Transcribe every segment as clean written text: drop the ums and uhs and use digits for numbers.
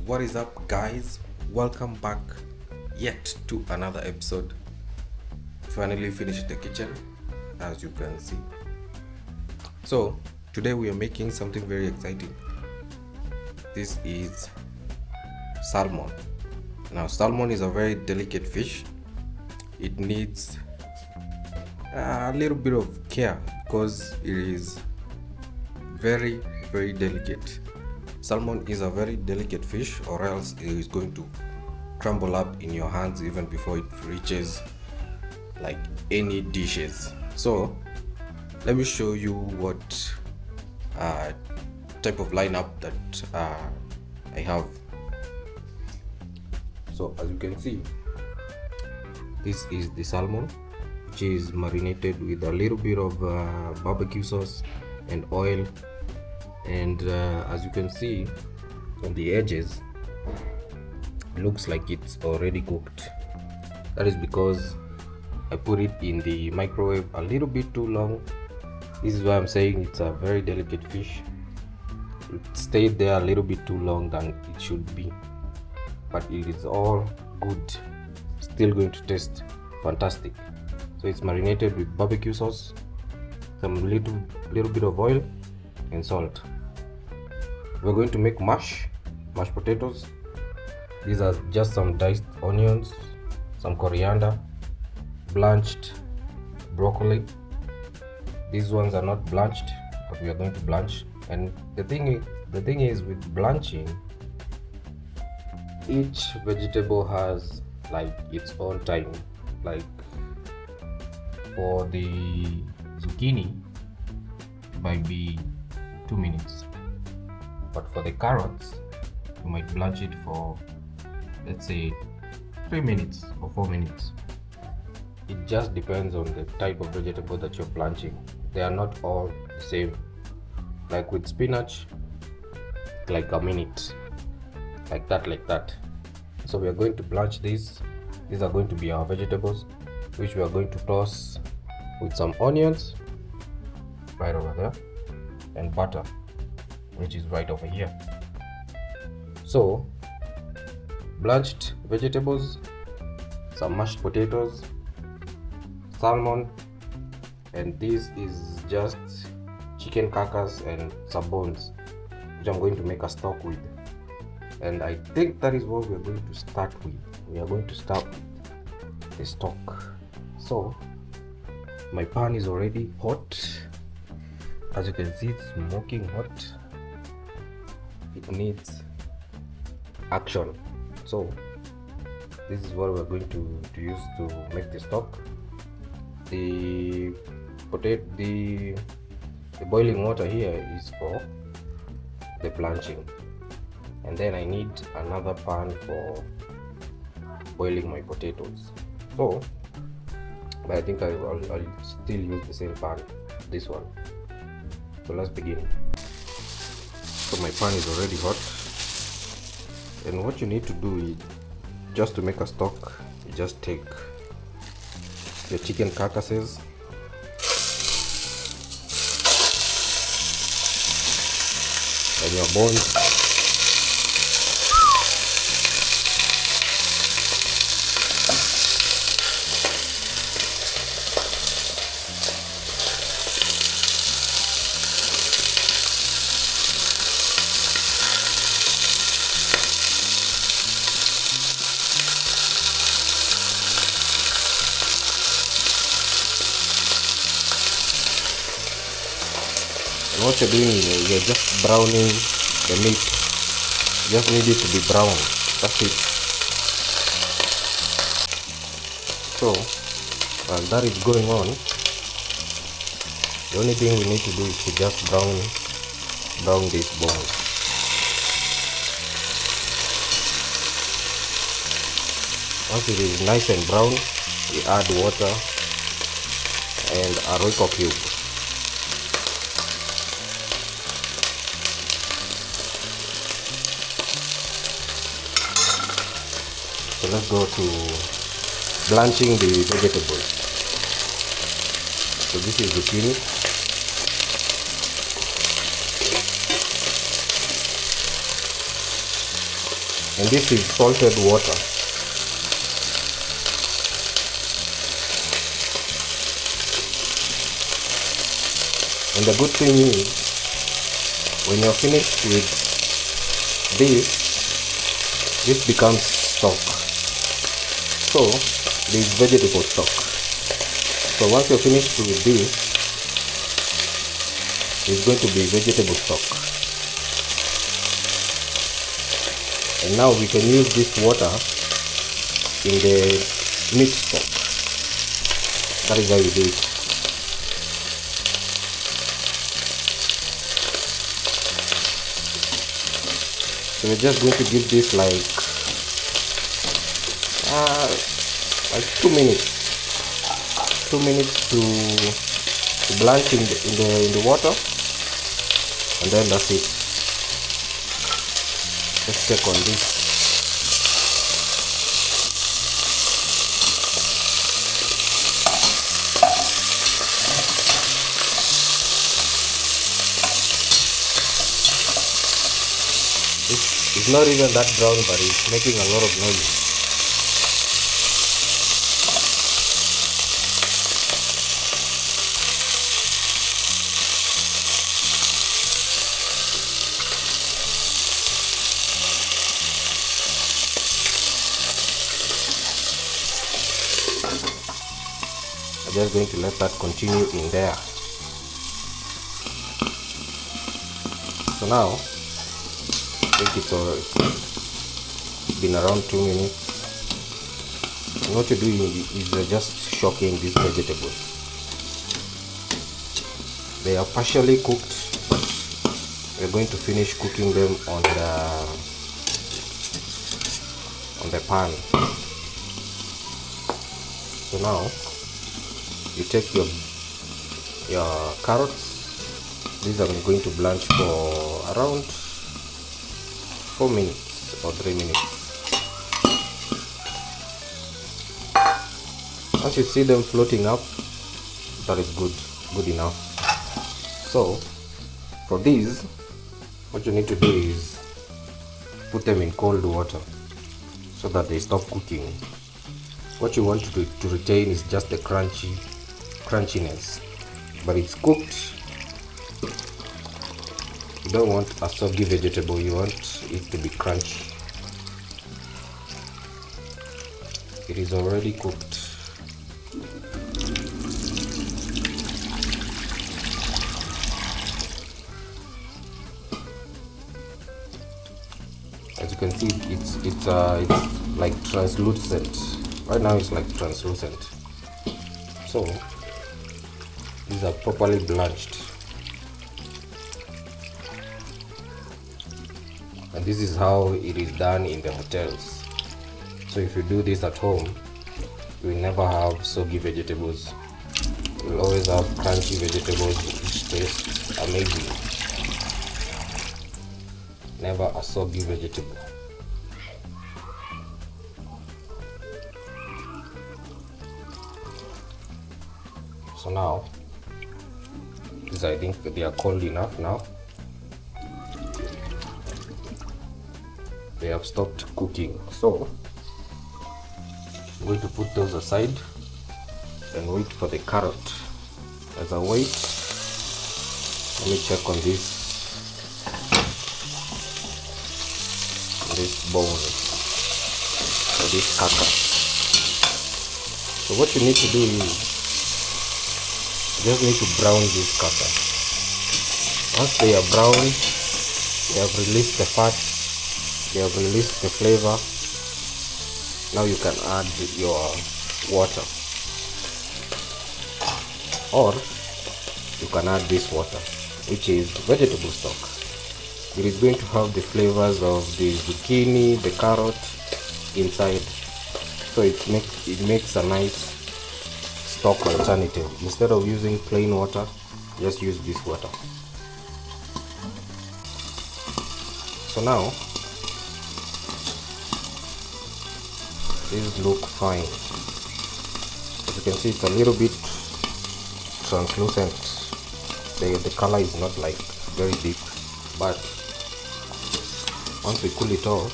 What is up, guys? Welcome back yet to another episode. Finally finished the kitchen, as you can see. So today we are making something very exciting. This is salmon. Now salmon is a very delicate fish. It needs a little bit of care because it is very delicate. Salmon is a very delicate fish, or else it is going to crumble up in your hands even before it reaches like any dishes. So let me show you what type of lineup that I have. So as you can see, this is the salmon, which is marinated with a little bit of barbecue sauce and oil, and as you can see on the edges, it looks like it's already cooked. That is because I put it in the microwave a little bit too long. This is why I'm saying it's a very delicate fish. It stayed there a little bit too long than it should be, but it is all good, still going to taste fantastic. So it's marinated with barbecue sauce, some little bit of oil and salt. We're going to make mashed potatoes. These are just some diced onions, some coriander, blanched broccoli. These ones are not blanched, but we are going to blanch. And the thing is with blanching, each vegetable has like its own time. Like for the zucchini, it might be 2 minutes, but for the carrots, you might blanch it for, let's say, 3 minutes or 4 minutes. It just depends on the type of vegetable that you're blanching. They are not all the same. Like with spinach, like a minute, like that. So we are going to blanch these. These are going to be our vegetables, which we are going to toss with some onions right over there and butter, which is right over here. So blanched vegetables, some mashed potatoes, salmon, and this is just chicken carcass and some bones, which I'm going to make a stock with. And I think that is what we are going to start with. We are going to start with the stock. So my pan is already hot. As you can see, it's smoking hot. It needs action. So this is what we're going to use to make the stock. The boiling water here is for the blanching, and then I need another pan for boiling my potatoes. So but I think I'll still use the same pan, this one. So let's begin. So my pan is already hot, and what you need to do is, just to make a stock, you just take your chicken carcasses, and your bones, and what you're doing is you're just browning the meat. You just need it to be brown. That's it. So while that is going on, the only thing we need to do is to just brown this bone. Once it is nice and brown, we add water and a Royco cube. So let's go to blanching the vegetables. So this is zucchini. and this is salted water. And the good thing is, when you're finished with this becomes stock. So this is vegetable stock. So once you're finished with this, it's going to be vegetable stock. And now we can use this water in the meat stock. That is how you do it. So we're just going to give this like 2 minutes. 2 minutes to blanch in the water, and then that's it. Let's check on this. It's not even that brown, but it's making a lot of noise. I'm just going to let that continue in there. So now I think it's been around 2 minutes. And what you're doing is you're just shocking these vegetables. They are partially cooked, but we're going to finish cooking them on the pan. So now you take your carrots. These are going to blanch for around 4 minutes or 3 minutes. Once you see them floating up, that is good enough. So for these, what you need to do is put them in cold water so that they stop cooking. What you want to retain is just the crunchiness, but it's cooked. You don't want a soggy vegetable, you want it to be crunchy. It is already cooked. As you can see, it's like translucent. Right now it's like translucent. So these are properly blanched. And this is how it is done in the hotels. So if you do this at home, you will never have soggy vegetables. You will always have crunchy vegetables which taste amazing. Never a soggy vegetable. So now, these I think they are cold enough now. They have stopped cooking. So I'm going to put those aside and wait for the carrot. As I wait, let me check on this bone or this carcass. So what you need to do is you just need to brown this carcass. Once they are brown, they have released the fat, they have released the flavor. Now you can add your water, or you can add this water, which is vegetable stock. It is going to have the flavors of the zucchini, the carrot inside, so it makes a nice stock alternative. Instead of using plain water, just use this water. So now these look fine. As you can see, it's a little bit translucent. The color is not like very deep, but once we cool it off,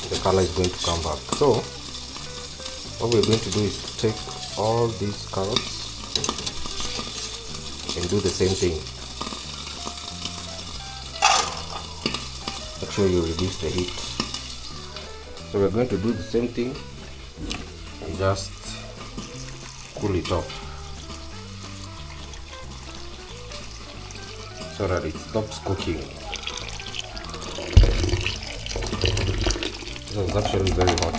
the color is going to come back. So what we're going to do is take all these carrots and do the same thing. Make sure you reduce the heat. So we're going to do the same thing and just cool it off so that it stops cooking. This is actually very hot.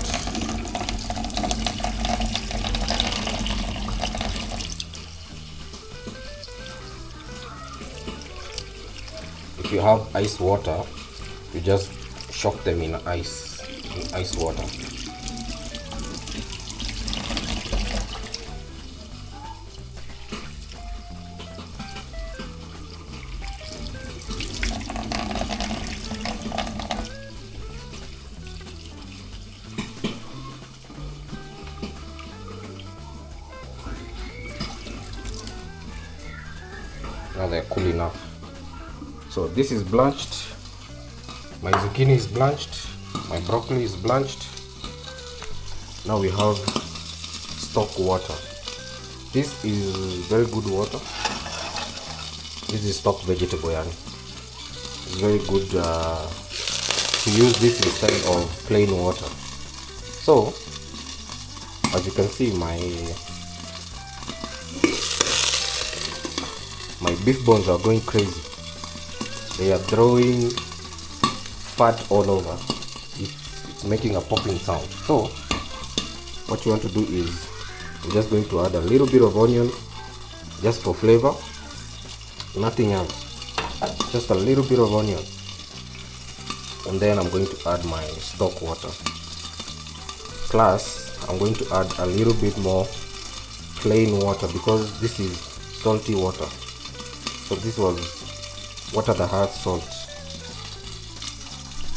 If you have ice water, you just shock them in ice water. Now they're cool enough. So this is blanched, my zucchini is blanched, my broccoli is blanched. Now we have stock water. This is very good water. This is stock vegetable yani. It's very good to use this instead of plain water. So as you can see, my beef bones are going crazy. They are throwing fat all over. It's making a popping sound. So what you want to do is you're just going to add a little bit of onion just for flavor, nothing else, just a little bit of onion, and then I'm going to add my stock water, plus I'm going to add a little bit more plain water because this is salty water. So this was water that has salt,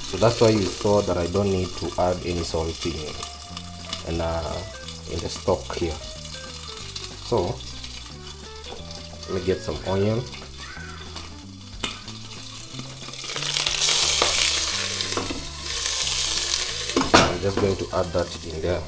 so that's why you saw that I don't need to add any salt in the stock here. So let me get some onion. I'm just going to add that in there.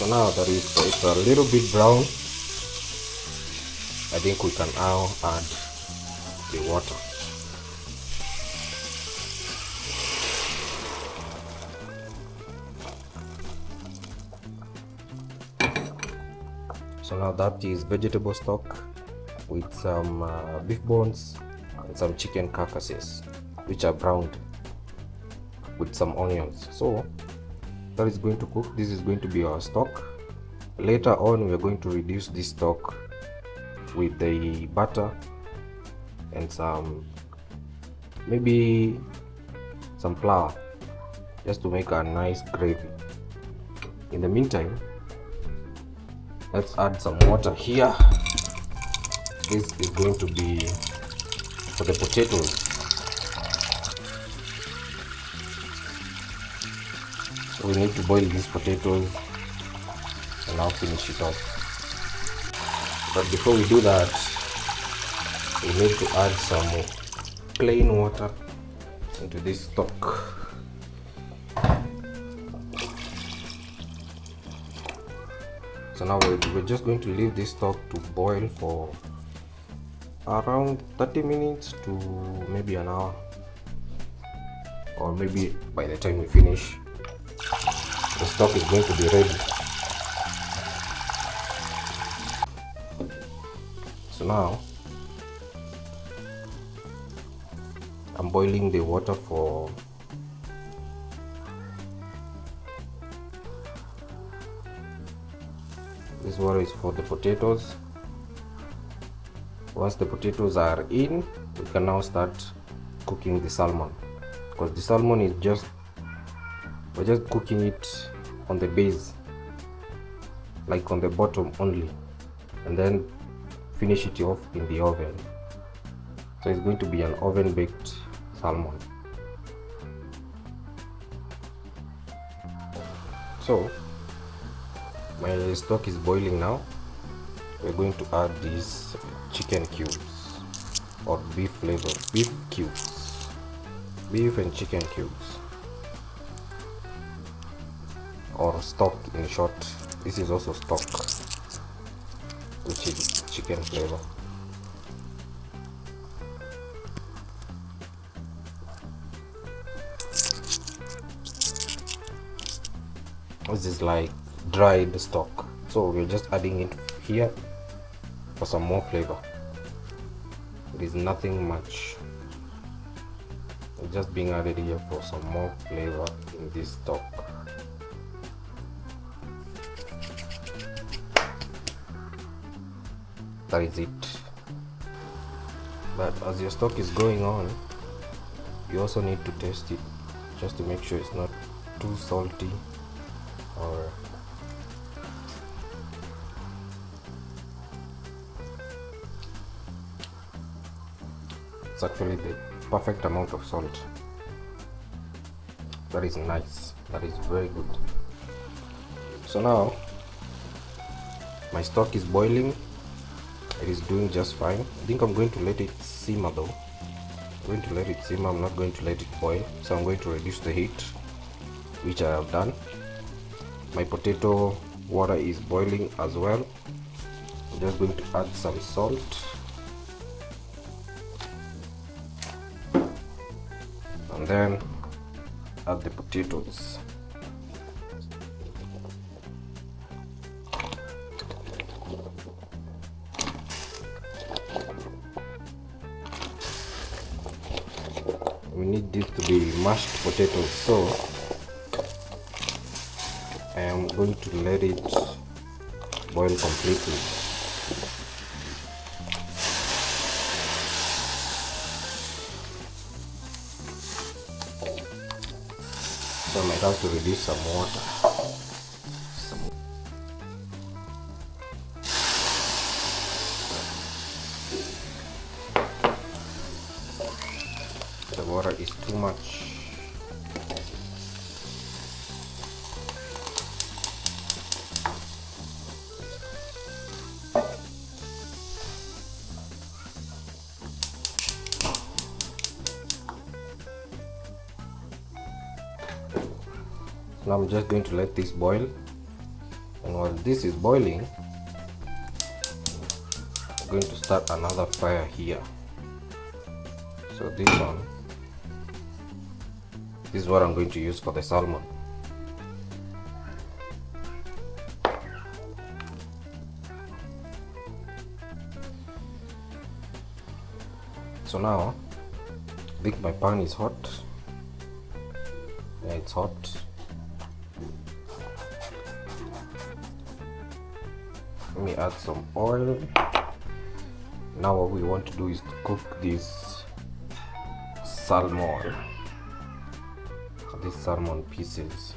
So now that it's a little bit brown, I think we can now add the water. So now that is vegetable stock with some beef bones and some chicken carcasses which are browned with some onions. So that is going to cook. This is going to be our stock. Later on we are going to reduce this stock with the butter and some, maybe some flour, just to make a nice gravy. In the meantime, let's add some water here. This is going to be for the potatoes. So we need to boil these potatoes and now finish it off. But before we do that, we need to add some plain water into this stock. So now we're just going to leave this stock to boil for around 30 minutes to maybe an hour, or maybe by the time we finish, the stock is going to be ready. So now I'm boiling the water for this water is for the potatoes. Once the potatoes are in, we can now start cooking the salmon, because the salmon is we're just cooking it on the base, like on the bottom only, and then finish it off in the oven. So it's going to be an oven baked salmon. So my stock is boiling now. We're going to add these chicken cubes or beef cubes, beef and chicken cubes, or stock in short. This is also stock, which is chicken flavor. This is like dried stock, so we're just adding it here for some more flavor. It is nothing much, it's just being added here for some more flavor in this stock. That is it. But as your stock is going on, you also need to taste it just to make sure it's not too salty or it's actually the perfect amount of salt. That is nice, that is very good. So now my stock is boiling, it is doing just fine. I think I'm going to let it simmer though. I'm going to let it simmer, I'm not going to let it boil. So I'm going to reduce the heat, which I have done. My potato water is boiling as well. I'm just going to add some salt and then add the potatoes. We need this to be mashed potatoes, so I am going to let it boil completely. So I might have to reduce some water. The water is too much. Now I'm just going to let this boil, and while this is boiling, I'm going to start another fire here. So this is what I'm going to use for the salmon. So now I think my pan is hot. Yeah, it's hot. Let me add some oil. Now what we want to do is to cook this salmon, these salmon pieces.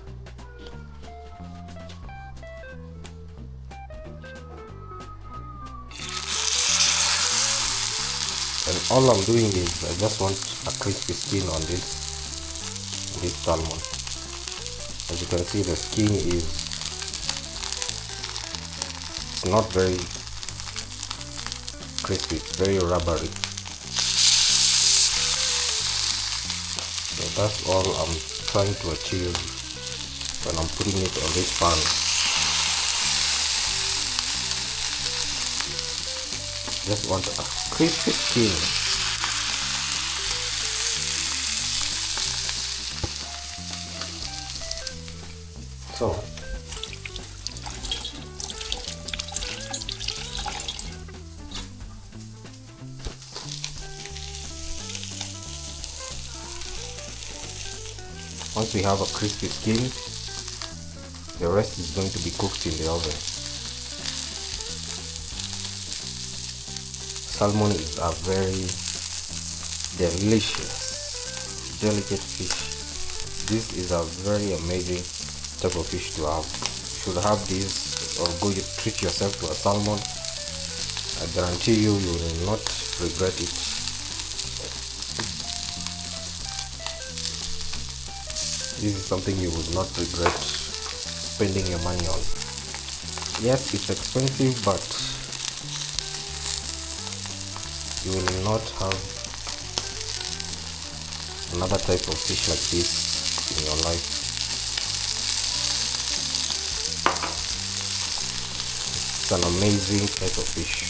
And all I'm doing is I just want a crispy skin on this salmon. As you can see, the skin is not very crispy, it's very rubbery. So that's all I'm trying to achieve when I'm putting it on this pan. Just want a crispy skin. So once we have a crispy skin, the rest is going to be cooked in the oven. Salmon is a very delicious, delicate fish. This is a very amazing type of fish to have. You should have this, or go treat yourself to a salmon. I guarantee you, you will not regret it. this is something you would not regret spending your money on. Yes, it's expensive, but you will not have another type of fish like this in your life. It's an amazing type of fish.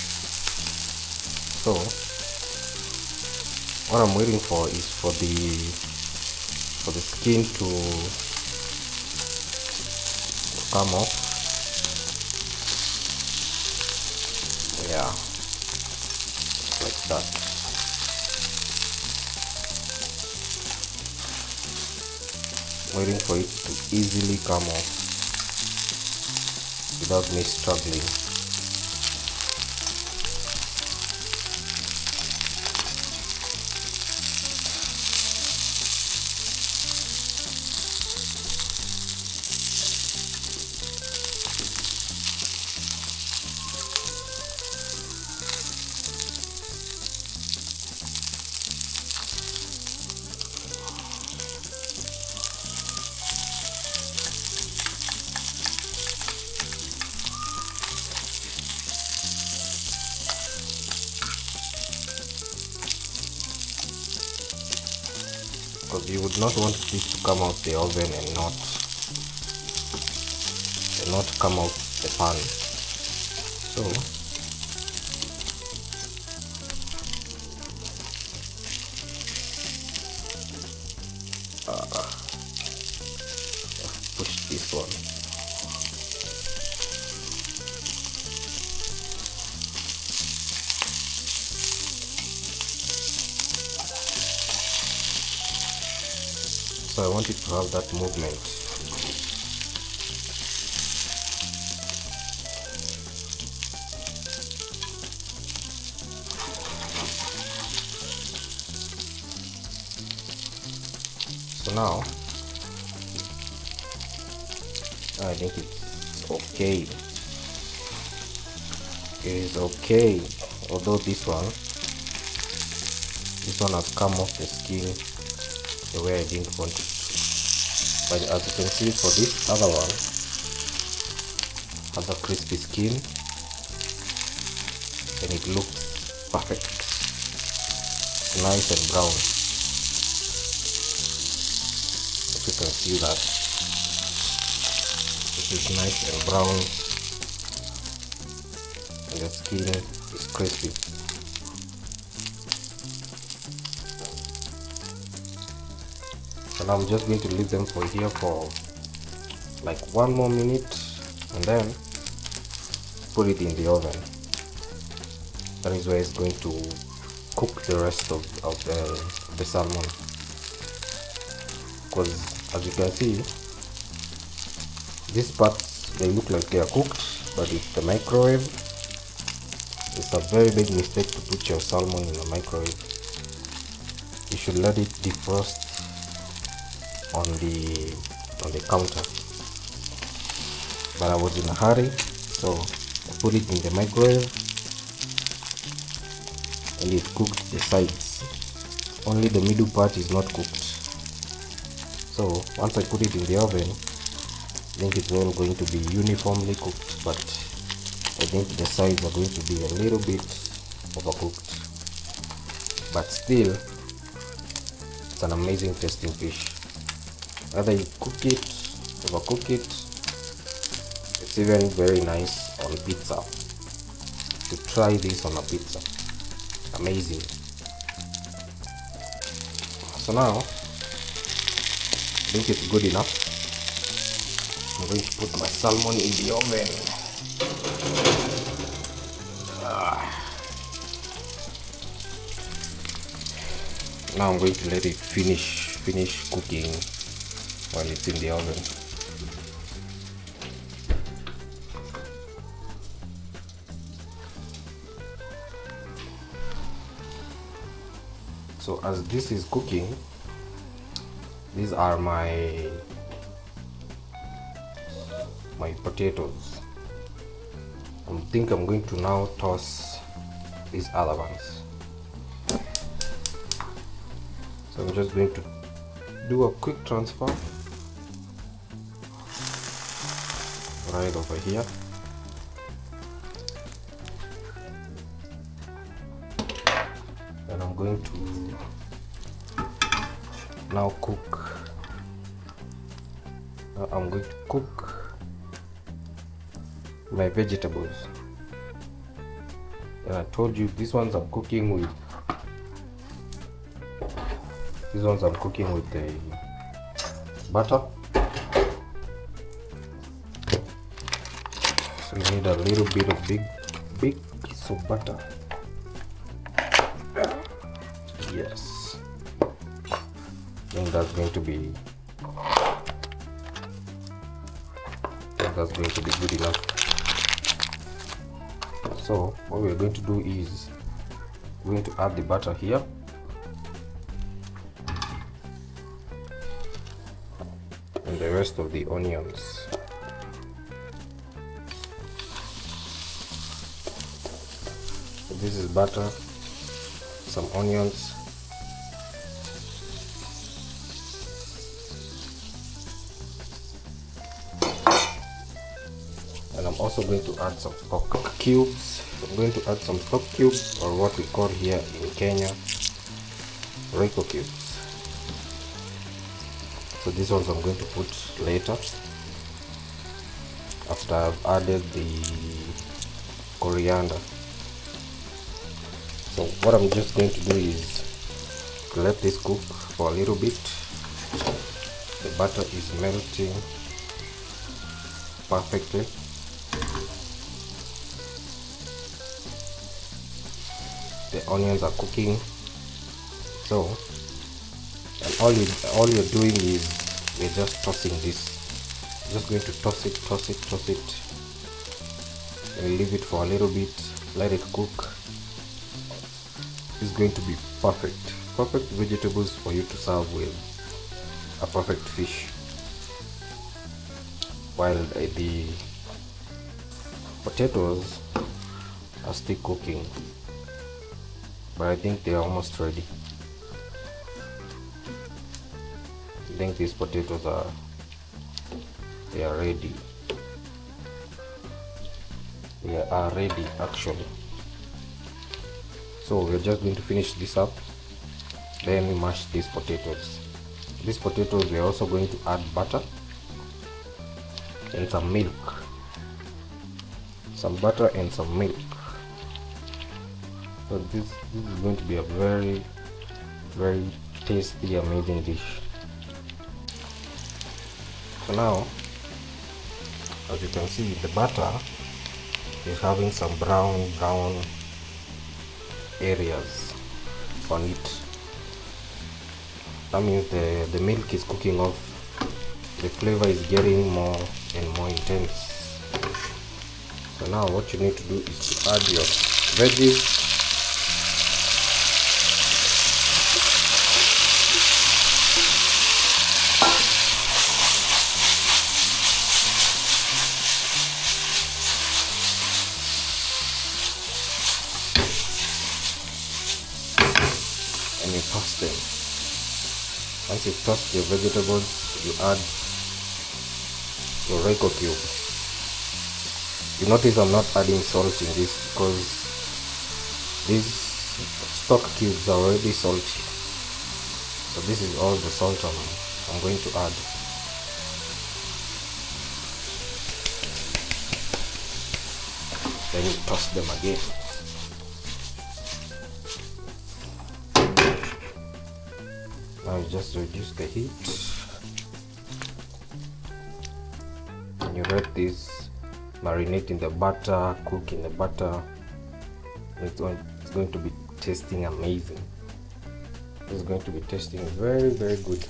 So what I'm waiting for is for the skin to come off. Yeah, like that. Waiting for it to easily come off without me struggling. Because you would not want this to come out the oven and not come out the pan. So push this one. So I want it to have that movement. So now I think it's okay. It is okay, although this one has come off the skin the way I didn't want it to. But as you can see, for this other one has a crispy skin and it looks perfect. It's nice and brown. If you can see that, it is nice and brown and the skin is crispy. And I'm just going to leave them for here for like 1 more minute and then put it in the oven. That is where it's going to cook the rest of the salmon. Because as you can see, these parts, they look like they are cooked, but it's the microwave. It's a very big mistake to put your salmon in a microwave. You should let it defrost on the counter. But I was in a hurry, so I put it in the microwave and it cooked the sides. Only the middle part is not cooked. So once I put it in the oven, I think it's all going to be uniformly cooked, but I think the sides are going to be a little bit overcooked. But still, it's an amazing tasting fish. Whether you cook it, overcook it, it's even very nice on pizza. To try this on a pizza, amazing. So now, I think it's good enough. I'm going to put my salmon in the oven. Now I'm going to let it finish cooking while it's in the oven. So as this is cooking, these are my potatoes. I think I'm going to now toss these other ones. So I'm just going to do a quick transfer right over here. And I'm going to now cook. Now I'm going to cook my vegetables. And I told you these ones I'm cooking with the butter. So you need a little bit of big piece of butter. Yes. I think that's going to be good enough. So what we're going to do is we're going to add the butter here. And the rest of the onions. So this is butter, some onions, and I'm also going to add some stock cubes. I'm going to add some stock cubes, or what we call here in Kenya Royco cubes. So these ones I'm going to put later after I've added the coriander. So what I'm just going to do is to let this cook for a little bit. The butter is melting perfectly. The onions are cooking. So, and all you're doing is we're just tossing this. Just going to toss it, and leave it for a little bit. Let it cook. It's going to be perfect vegetables for you to serve with a perfect fish, while the potatoes are still cooking, but I think they are almost ready. I think these potatoes are ready. They are ready actually. So we're just going to finish this up, then we mash these potatoes. These potatoes we're also going to add butter and some milk. Some butter and some milk. So this is going to be a very tasty, amazing dish. So now, as you can see, the butter is having some brown areas on it. That means the milk is cooking off. The flavor is getting more and more intense. So now what you need to do is to add your veggies. And you toss them. Once you toss your vegetables, you add your Royco cube. You notice I'm not adding salt in this because these stock cubes are already salty. So this is all the salt I'm going to add. Then you toss them again. Now you just reduce the heat and you let this marinate in the butter, cook in the butter. It's going to be tasting amazing. It's going to be tasting very good.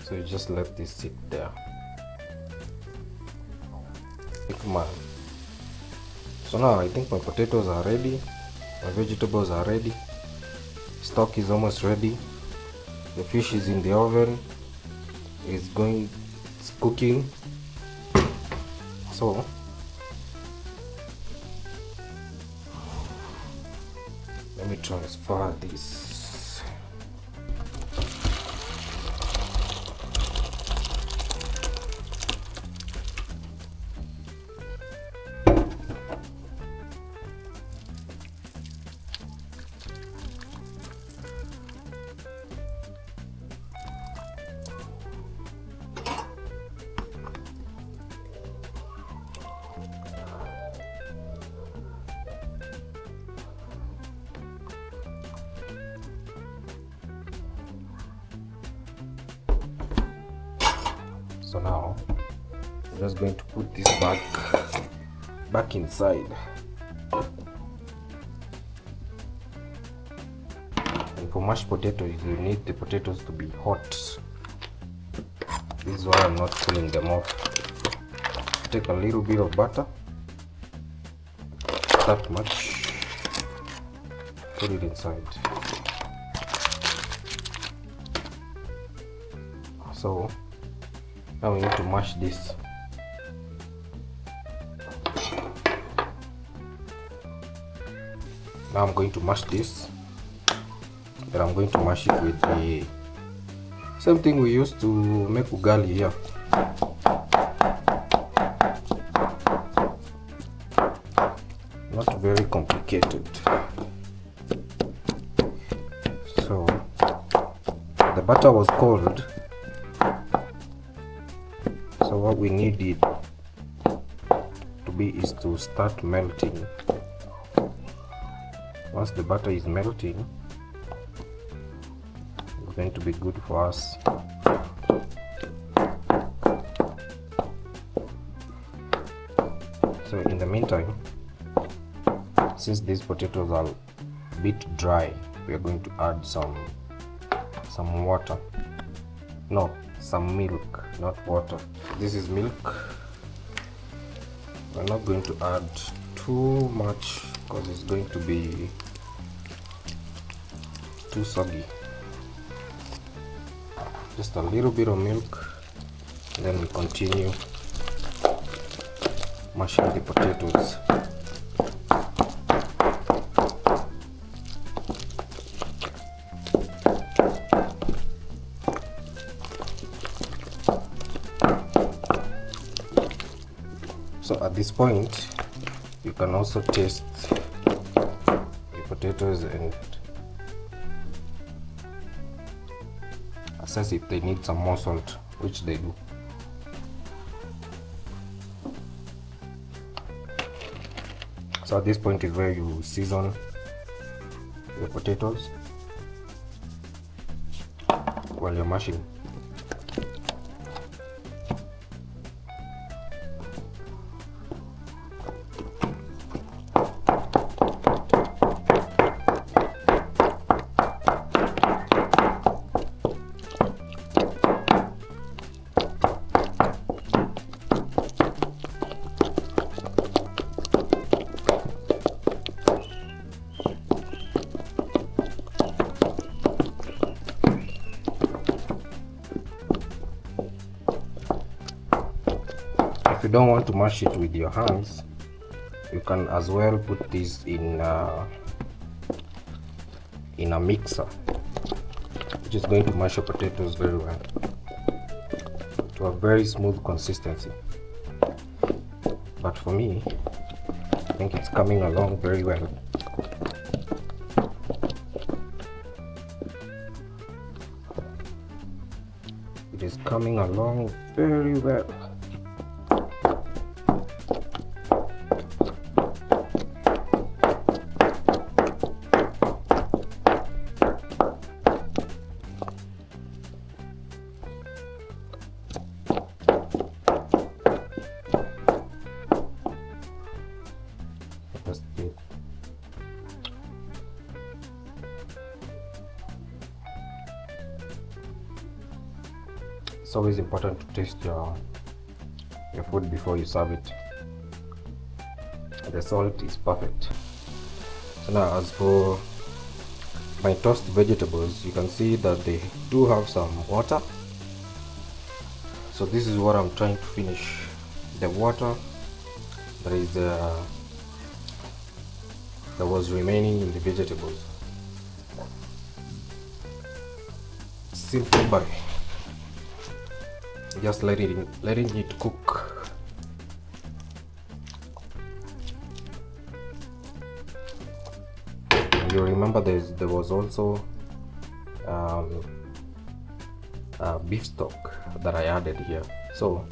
So you just let this sit there. So now I think my potatoes are ready, my vegetables are ready, stock is almost ready, the fish is in the oven, it's cooking. So Let me transfer this. So now I'm just going to put this back inside, and for mashed potatoes you need the potatoes to be hot. This is why I'm not cooling them off. Take a little bit of butter, that much, put it inside. So now we need to mash this. Now I'm going to mash this, but I'm going to mash it with the same thing we used to make ugali here. Not very complicated. So the butter was cold. So what we need it to be is to start melting. Once the butter is melting, it's going to be good for us. So in the meantime, since these potatoes are a bit dry, we are going to add some water. No, some milk, not water. This is milk. We're not going to add too much because it's going to be too soggy. Just a little bit of milk, and then we continue mashing the potatoes. So at this point, you can also taste the potatoes and assess if they need some more salt, which they do. So at this point is where you season your potatoes while you're mashing. If you don't want to mash it with your hands, you can as well put this in a mixer, which is going to mash your potatoes very well to a very smooth consistency. But for me, I think it's coming along very well. It is coming along very well. It's always important to taste your food before you serve it. The salt is perfect. So now, as for my tossed vegetables, you can see that they do have some water. So this is what I'm trying to finish. The water that was remaining in the vegetables. simple by just letting it cook. And you remember there was also beef stock that I added here. So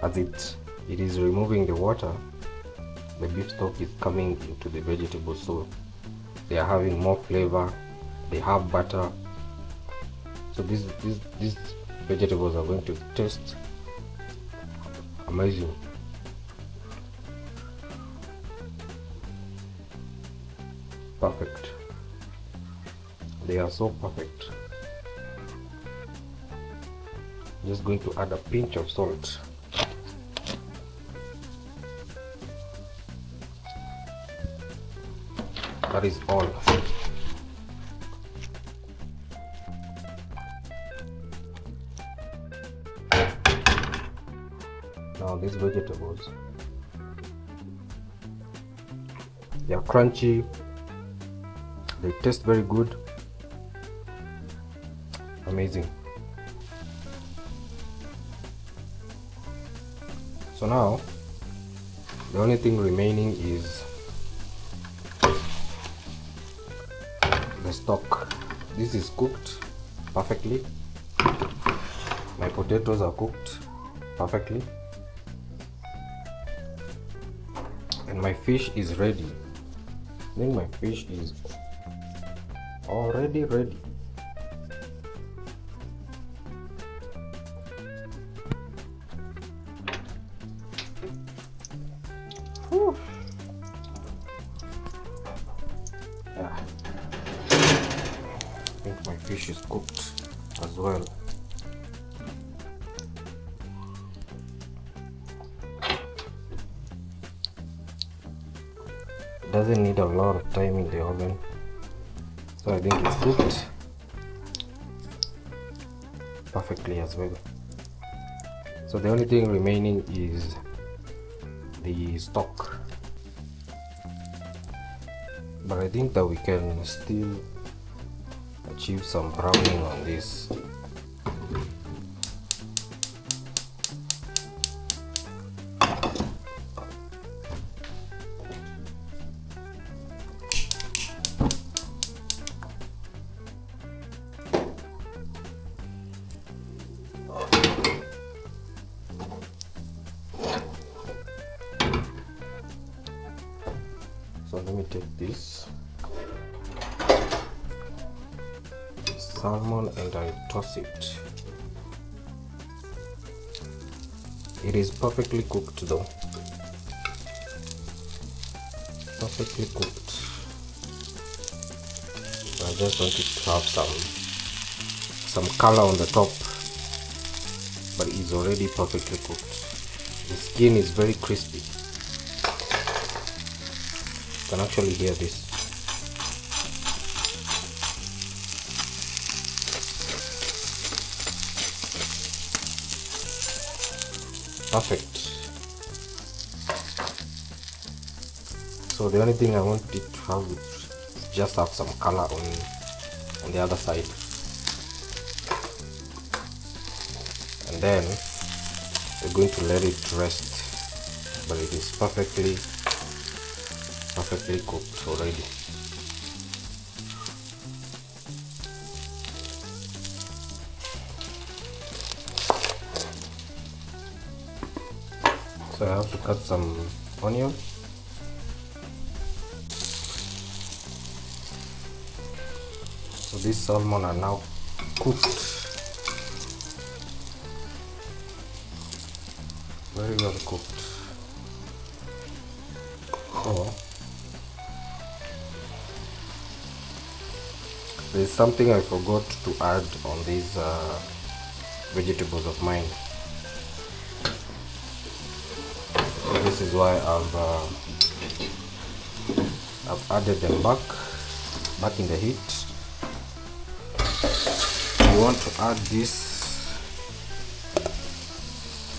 as it is removing the water, the beef stock is coming into the vegetables, so they are having more flavor. They have butter, so these vegetables are going to taste amazing. Perfect. They are so perfect. Just going to add a pinch of salt. That is all. Now these vegetables, they are crunchy, they taste very good, amazing. So now the only thing remaining is the stock. This is cooked perfectly. My potatoes are cooked perfectly, and my fish is ready. I think my fish is already ready. Whew. Yeah. I think my fish is cooked as well. Doesn't need a lot of time in the oven, so I think it's cooked perfectly as well. So the only thing remaining is the stock, but I think that we can still achieve some browning on this. So let me take this salmon and I toss it. It is perfectly cooked though. Perfectly cooked. So I just want it to have some color on the top, but it's already perfectly cooked. The skin is very crispy. You can actually hear this. Perfect. So the only thing I want it to have is just have some color on the other side, and then we're going to let it rest, but it is perfectly cooked already. So I have to cut some onion. So these salmon are now cooked, very well cooked. So there's something I forgot to add on these vegetables of mine. So this is why I've added them back in the heat. You want to add this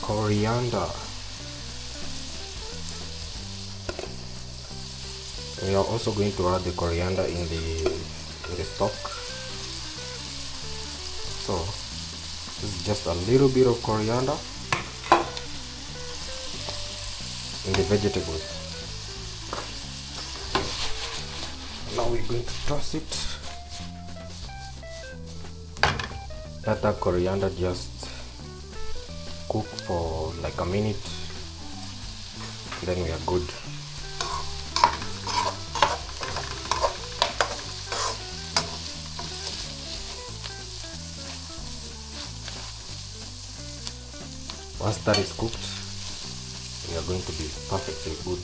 coriander. We are also going to add the coriander in the stock. So this is just a little bit of coriander in the vegetables. Now we're going to toss it. Let that coriander just cook for like a minute, then we are good. Once that is cooked, we are going to be perfectly good.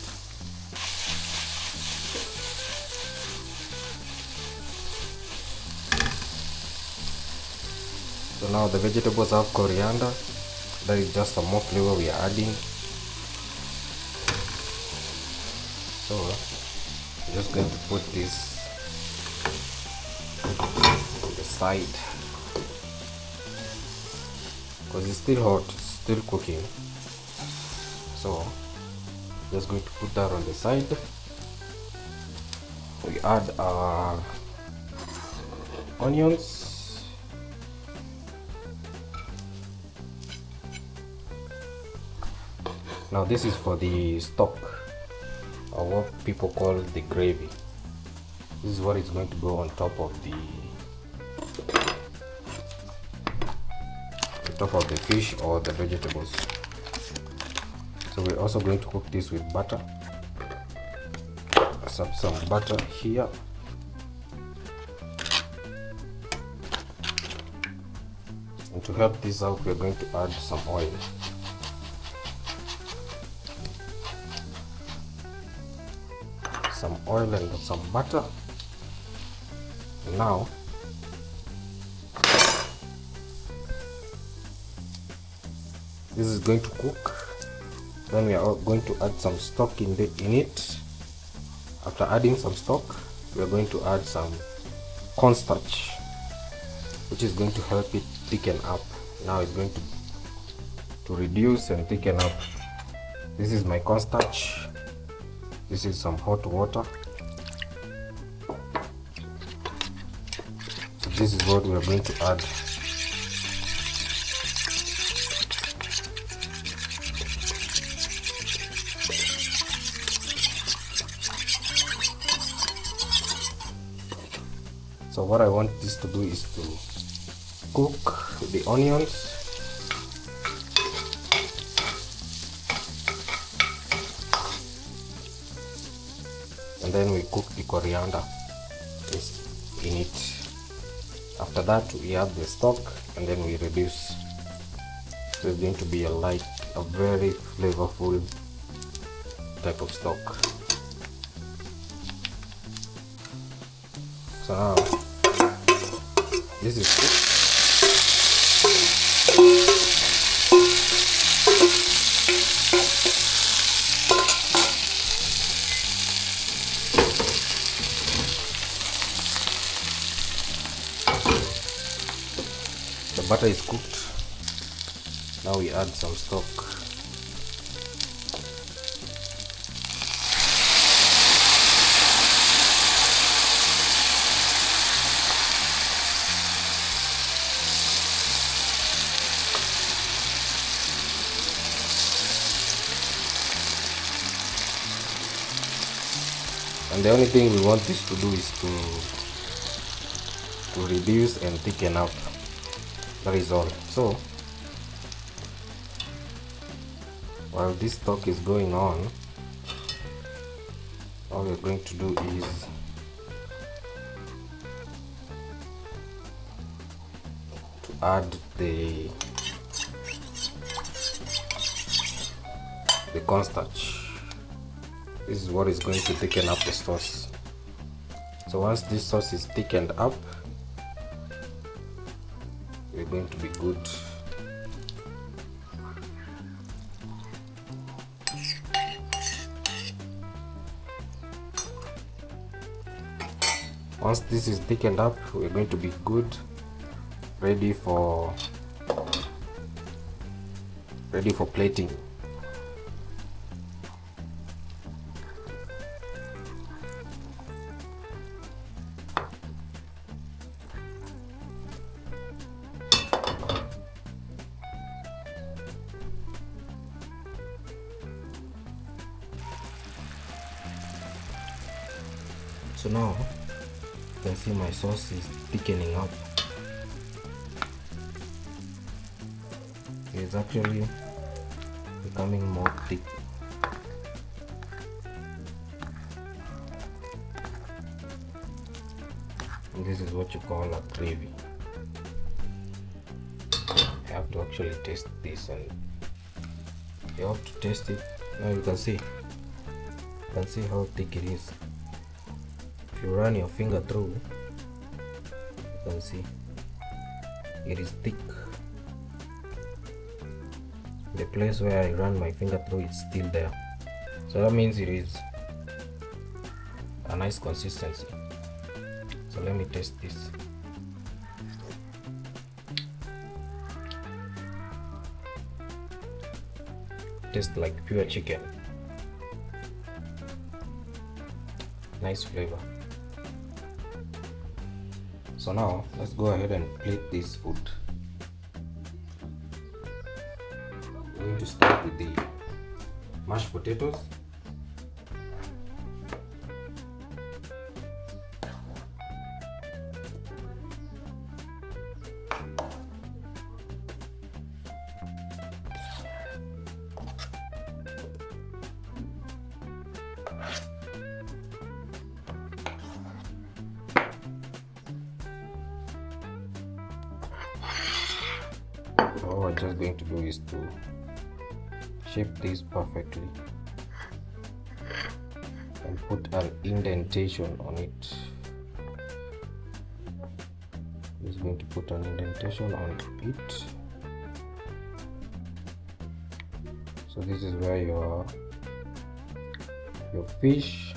So now the vegetables have coriander. That is just some more flavor we are adding. So I'm just going to put this on the side because it's still hot, it's still cooking. So just going to put that on the side. We add our onions. Now this is for the stock, or what people call the gravy. This is what is going to go on top of the fish or the vegetables. So we're also going to cook this with butter. Let's have some butter here. And to help this out, we're going to add some oil. Some oil and some butter. Now this is going to cook. Then we are going to add some stock in it. After adding some stock, we are going to add some cornstarch, which is going to help it thicken up. Now it's going to reduce and thicken up. This is my cornstarch. This is some hot water. So this is what we are going to add. So what I want this to do is to cook the onions. And then we cook the coriander in it. After that we add the stock and then we reduce. So it's going to be a very flavorful type of stock. So now this is cooked. The butter is cooked. Now we add some stock. And the only thing we want this to do is to reduce and thicken up. That is all. So while this stock is going on, all we're going to do is to add the cornstarch. This is what is going to thicken up the sauce. So once this sauce is thickened up, we're going to be good. Once this is thickened up, we're going to be good, ready for plating. So now you can see my sauce is thickening up. It's actually becoming more thick. And this is what you call a gravy. You have to actually taste this, and you have to taste it. Now you can see how thick it is. If you run your finger through, you can see it is thick. The place where I run my finger through is still there, so that means it is a nice consistency. So let me taste this. Tastes like pure chicken. Nice flavor. So now let's go ahead and plate this food. We're going to start with the mashed potatoes. All we're just going to do is to shape this perfectly and put an indentation on it. Just going to put an indentation on it. So this is where your fish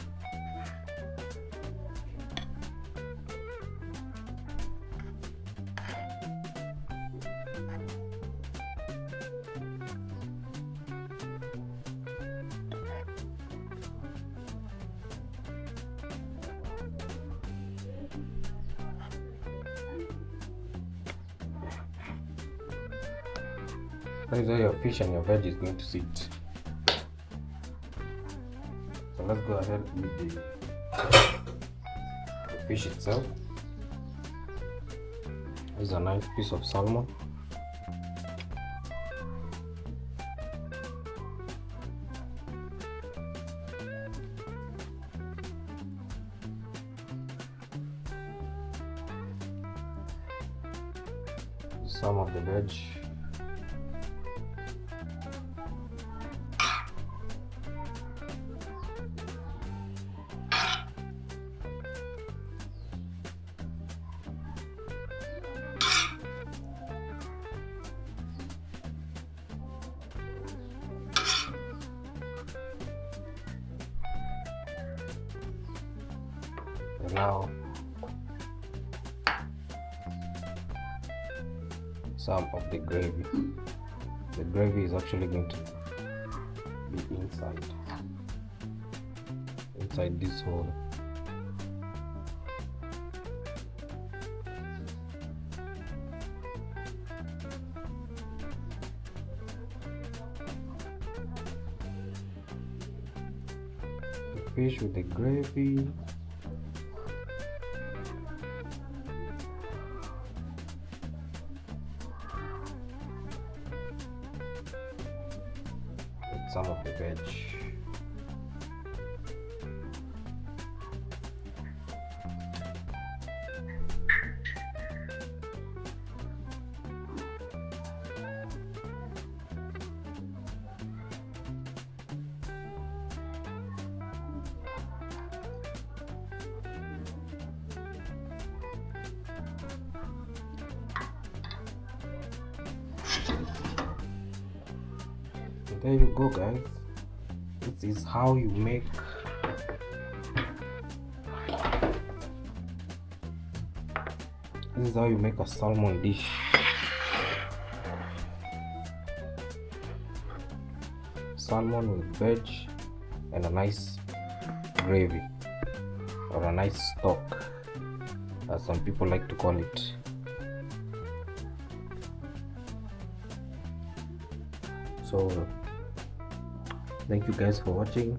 that is where your fish and your veg is going to sit. So let's go ahead with the fish itself. This is a nice piece of salmon. Some of the veg. And now some of the gravy. The gravy is actually going to be inside this hole. The fish with the gravy. Some of the veg. There you go, guys. This is how you make a salmon dish. Salmon with veg and a nice gravy, or a nice stock, as some people like to call it. So thank you guys for watching.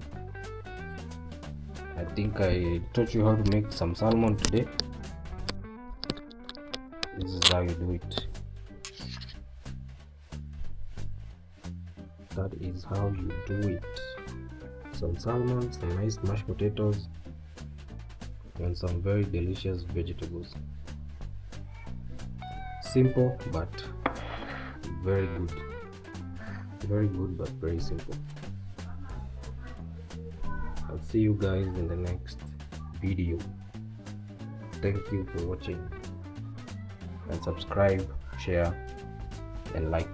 I think I taught you how to make some salmon today. This is how you do it. That is how you do it. Some salmon, some nice mashed potatoes, and some very delicious vegetables. Simple but very good. Very good but very simple. I'll see you guys in the next video. Thank you for watching, and subscribe, share, and like.